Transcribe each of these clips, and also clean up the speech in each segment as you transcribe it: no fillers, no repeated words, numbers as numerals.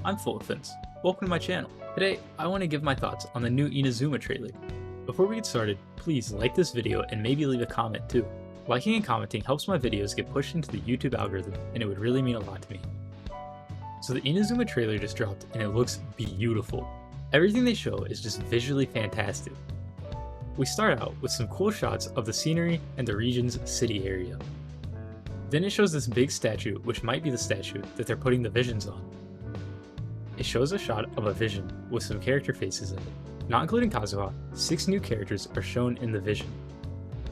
I'm Full Offense. Welcome to my channel. Today, I want to give my thoughts on the new Inazuma trailer. Before we get started, please like this video and maybe leave a comment too. Liking and commenting helps my videos get pushed into the YouTube algorithm, and it would really mean a lot to me. So the Inazuma trailer just dropped and it looks beautiful. Everything they show is just visually fantastic. We start out with some cool shots of the scenery and the region's city area. Then it shows this big statue, which might be the statue that they're putting the visions on. It shows a shot of a vision with some character faces in it. Not including Kazuha, 6 new characters are shown in the vision.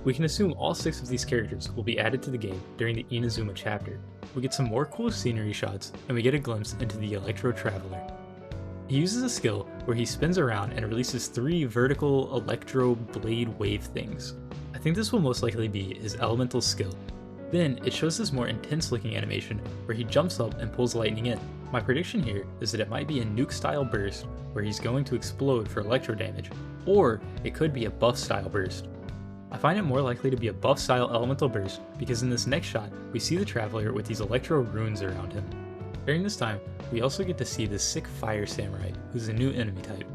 We can assume all 6 of these characters will be added to the game during the Inazuma chapter. We get some more cool scenery shots, and we get a glimpse into the Electro Traveler. He uses a skill where he spins around and releases 3 vertical electro blade wave things. I think this will most likely be his elemental skill. Then it shows this more intense looking animation where he jumps up and pulls lightning in. My prediction here is that it might be a nuke style burst where he's going to explode for electro damage, or it could be a buff style burst. I find it more likely to be a buff style elemental burst because in this next shot we see the Traveler with these electro runes around him. During this time, we also get to see this sick fire samurai who's a new enemy type.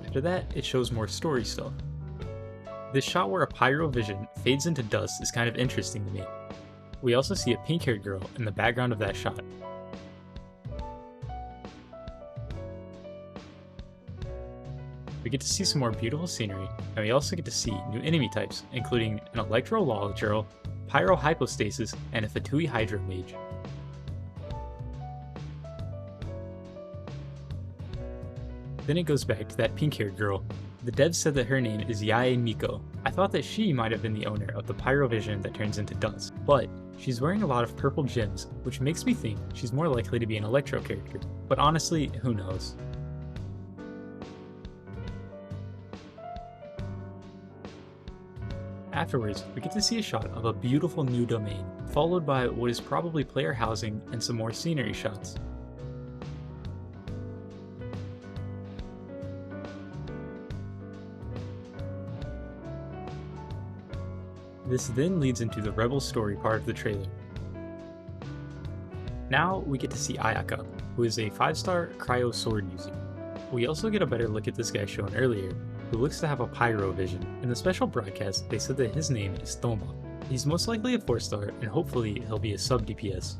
After that, it shows more story stuff. This shot where a pyro vision fades into dust is kind of interesting to me. We also see a pink-haired girl in the background of that shot. We get to see some more beautiful scenery, and we also get to see new enemy types, including an Electro Lolligirl, Pyro Hypostasis, and a Fatui Hydro Mage. Then it goes back to that pink-haired girl. The devs said that her name is Yae Miko. I thought that she might have been the owner of the Pyro Vision that turns into dust, but she's wearing a lot of purple gems, which makes me think she's more likely to be an Electro character, but honestly, who knows. Afterwards, we get to see a shot of a beautiful new domain, followed by what is probably player housing and some more scenery shots. This then leads into the Rebel story part of the trailer. Now we get to see Ayaka, who is a 5-star cryo sword user. We also get a better look at this guy shown earlier, who looks to have a pyro vision. In the special broadcast, they said that his name is Thoma. He's most likely a 4-star, and hopefully he'll be a sub DPS.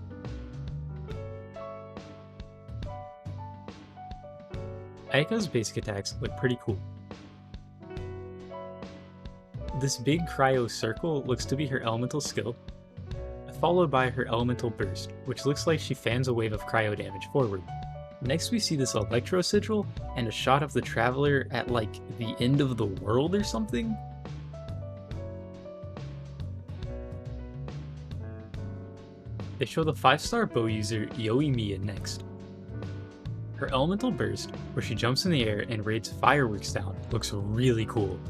Ayaka's basic attacks look pretty cool. This big cryo circle looks to be her elemental skill, followed by her elemental burst, which looks like she fans a wave of cryo damage forward. Next we see this electro sigil and a shot of the Traveler at like the end of the world or something. They show the 5-star bow user Yoimiya next. Her elemental burst, where she jumps in the air and raids fireworks down, looks really cool.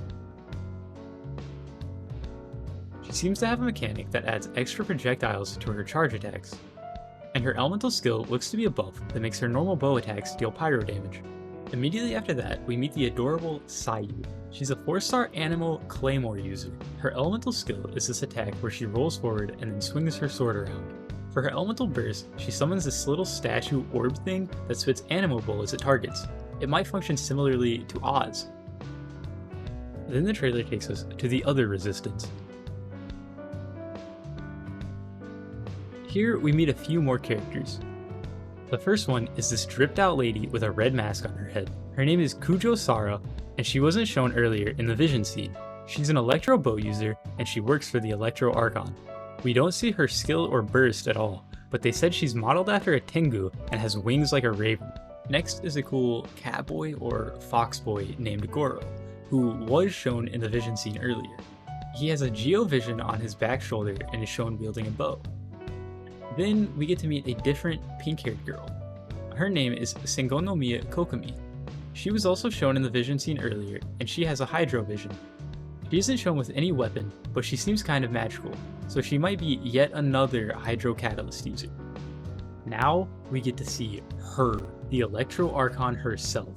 She seems to have a mechanic that adds extra projectiles to her charge attacks. And her elemental skill looks to be a buff that makes her normal bow attacks deal pyro damage. Immediately after that, we meet the adorable Sayu. She's a 4-star animal claymore user. Her elemental skill is this attack where she rolls forward and then swings her sword around. For her elemental burst, she summons this little statue orb thing that spits animal bullets at targets. It might function similarly to Oz. Then the trailer takes us to the other resistance. Here we meet a few more characters. The first one is this dripped out lady with a red mask on her head. Her name is Kujo Sara, and she wasn't shown earlier in the vision scene. She's an Electro Bow user, and she works for the Electro Archon. We don't see her skill or burst at all, but they said she's modeled after a Tengu and has wings like a raven. Next is a cool catboy or foxboy named Goro, who was shown in the vision scene earlier. He has a Geo Vision on his back shoulder and is shown wielding a bow. Then we get to meet a different pink-haired girl. Her name is Sengonomiya Kokomi. She was also shown in the vision scene earlier, and she has a Hydro Vision. She isn't shown with any weapon, but she seems kind of magical, so she might be yet another Hydro Catalyst user. Now we get to see her, the Electro Archon herself.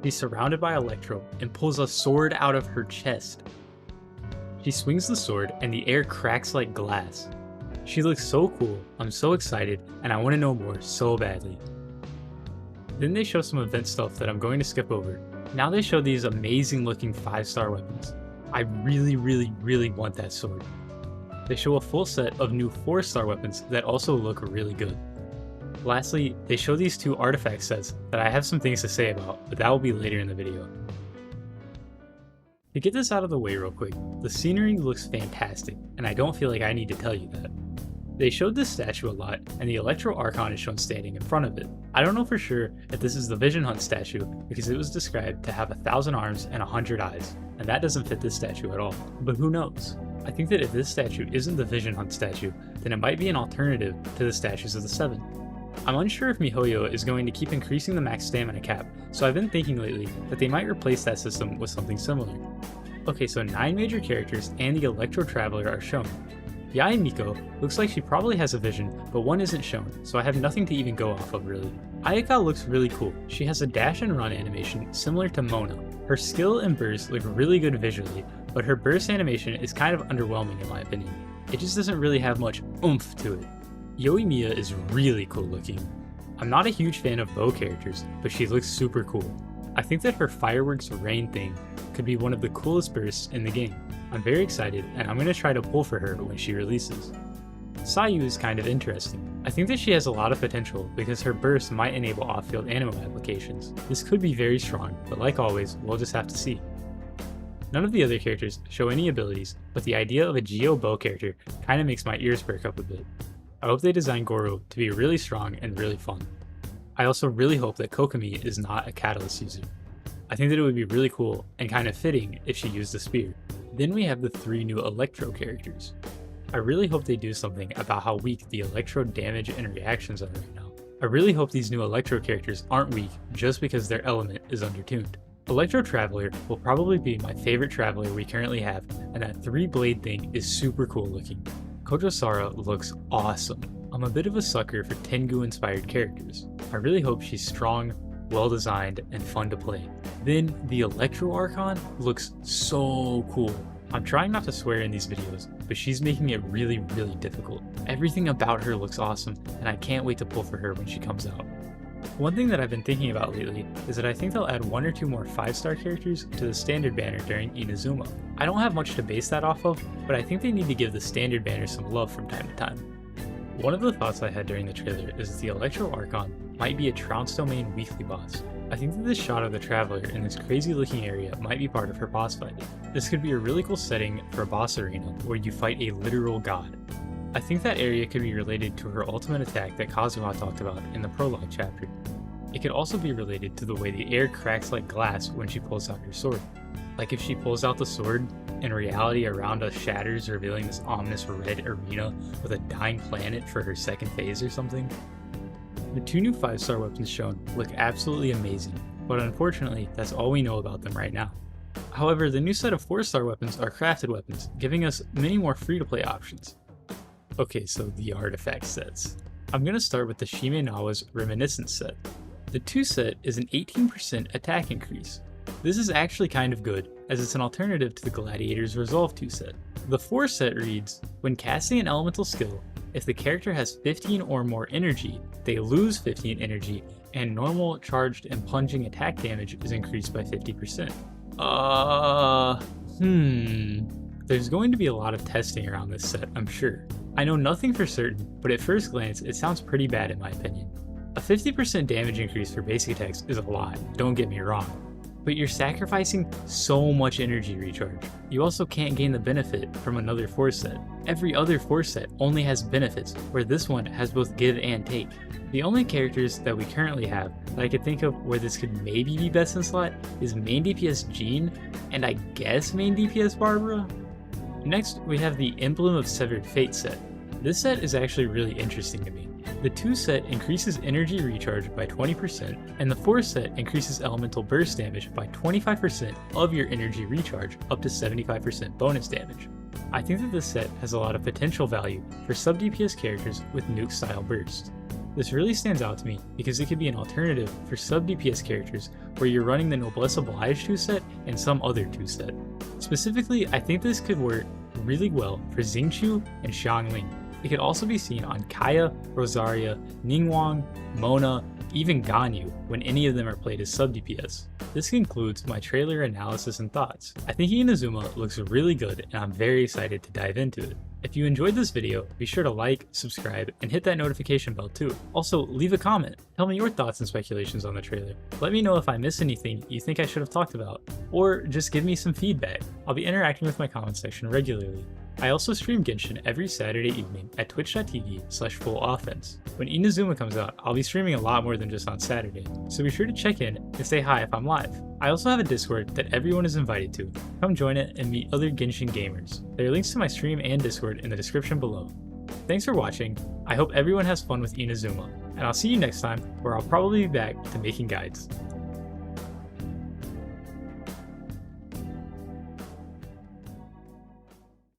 She's surrounded by Electro and pulls a sword out of her chest. She swings the sword and the air cracks like glass. She looks so cool, I'm so excited, and I want to know more so badly. Then they show some event stuff that I'm going to skip over. Now they show these amazing looking 5-star weapons. I really want that sword. They show a full set of new 4-star weapons that also look really good. Lastly, they show these 2 artifact sets that I have some things to say about, but that will be later in the video. To get this out of the way real quick, the scenery looks fantastic, and I don't feel like I need to tell you that. They showed this statue a lot, and the Electro Archon is shown standing in front of it. I don't know for sure if this is the Vision Hunt statue, because it was described to have 1,000 arms and 100 eyes, and that doesn't fit this statue at all. But who knows? I think that if this statue isn't the Vision Hunt statue, then it might be an alternative to the statues of the 7. I'm unsure if MiHoYo is going to keep increasing the max stamina cap, so I've been thinking lately that they might replace that system with something similar. Okay, so 9 major characters and the Electro Traveler are shown. Yae Miko looks like she probably has a vision, but one isn't shown, so I have nothing to even go off of really. Ayaka looks really cool. She has a dash and run animation similar to Mona. Her skill and burst look really good visually, but her burst animation is kind of underwhelming in my opinion. It just doesn't really have much oomph to it. Yoimiya is really cool looking. I'm not a huge fan of bow characters, but she looks super cool. I think that her fireworks rain thing could be one of the coolest bursts in the game. I'm very excited, and I'm going to try to pull for her when she releases. Sayu is kind of interesting. I think that she has a lot of potential because her burst might enable off-field animo applications. This could be very strong, but like always, we'll just have to see. None of the other characters show any abilities, but the idea of a Geo bow character kind of makes my ears perk up a bit. I hope they design Goro to be really strong and really fun. I also really hope that Kokomi is not a catalyst user. I think that it would be really cool and kind of fitting if she used a spear. Then we have the 3 new Electro characters. I really hope they do something about how weak the Electro damage and reactions are right now. I really hope these new Electro characters aren't weak just because their element is undertuned. Electro Traveler will probably be my favorite Traveler we currently have, and that 3-blade thing is super cool looking. Kojosara looks awesome. I'm a bit of a sucker for Tengu inspired characters. I really hope she's strong, well designed, and fun to play. Then the Electro Archon looks so cool. I'm trying not to swear in these videos, but she's making it really difficult. Everything about her looks awesome, and I can't wait to pull for her when she comes out. One thing that I've been thinking about lately is that I think they'll add 1 or 2 more 5-star characters to the standard banner during Inazuma. I don't have much to base that off of, but I think they need to give the standard banner some love from time to time. One of the thoughts I had during the trailer is that the Electro Archon might be a Trounce Domain weekly boss. I think that this shot of the Traveler in this crazy looking area might be part of her boss fight. This could be a really cool setting for a boss arena where you fight a literal god. I think that area could be related to her ultimate attack that Kazuha talked about in the prologue chapter. It could also be related to the way the air cracks like glass when she pulls out her sword. Like if she pulls out the sword and reality around us shatters, revealing this ominous red arena with a dying planet for her second phase or something. The 2 new 5-star weapons shown look absolutely amazing, but unfortunately that's all we know about them right now. However, the new set of 4-star weapons are crafted weapons, giving us many more free-to-play options. Okay, so the artifact sets. I'm going to start with the Shimenawa's Reminiscence set. The 2 set is an 18% attack increase. This is actually kind of good, as it's an alternative to the Gladiator's Resolve 2 set. The 4 set reads, when casting an elemental skill, if the character has 15 or more energy, they lose 15 energy, and normal, charged, and plunging attack damage is increased by 50%. There's going to be a lot of testing around this set, I'm sure. I know nothing for certain, but at first glance, it sounds pretty bad in my opinion. A 50% damage increase for basic attacks is a lot, don't get me wrong, but you're sacrificing so much energy recharge. You also can't gain the benefit from another 4 set. Every other 4 set only has benefits, where this one has both give and take. The only characters that we currently have that I could think of where this could maybe be best in slot is main DPS Jean, and I guess main DPS Barbara? Next, we have the Emblem of Severed Fate set. This set is actually really interesting to me. The 2 set increases energy recharge by 20%, and the 4 set increases elemental burst damage by 25% of your energy recharge up to 75% bonus damage. I think that this set has a lot of potential value for sub-DPS characters with nuke style burst. This really stands out to me because it could be an alternative for sub-DPS characters where you're running the Noblesse Oblige 2 set and some other 2 set. Specifically, I think this could work really well for Xingqiu and Xiangling. It could also be seen on Kaya, Rosaria, Ningguang, Mona, even Ganyu when any of them are played as sub DPS. This concludes my trailer analysis and thoughts. I think Inazuma looks really good and I'm very excited to dive into it. If you enjoyed this video, be sure to like, subscribe, and hit that notification bell too. Also, leave a comment. Tell me your thoughts and speculations on the trailer. Let me know if I missed anything you think I should have talked about, or just give me some feedback. I'll be interacting with my comment section regularly. I also stream Genshin every Saturday evening at twitch.tv/fulloffense. When Inazuma comes out, I'll be streaming a lot more than just on Saturday, so be sure to check in and say hi if I'm live. I also have a Discord that everyone is invited to. Come join it and meet other Genshin gamers. There are links to my stream and Discord in the description below. Thanks for watching, I hope everyone has fun with Inazuma, and I'll see you next time where I'll probably be back to making guides.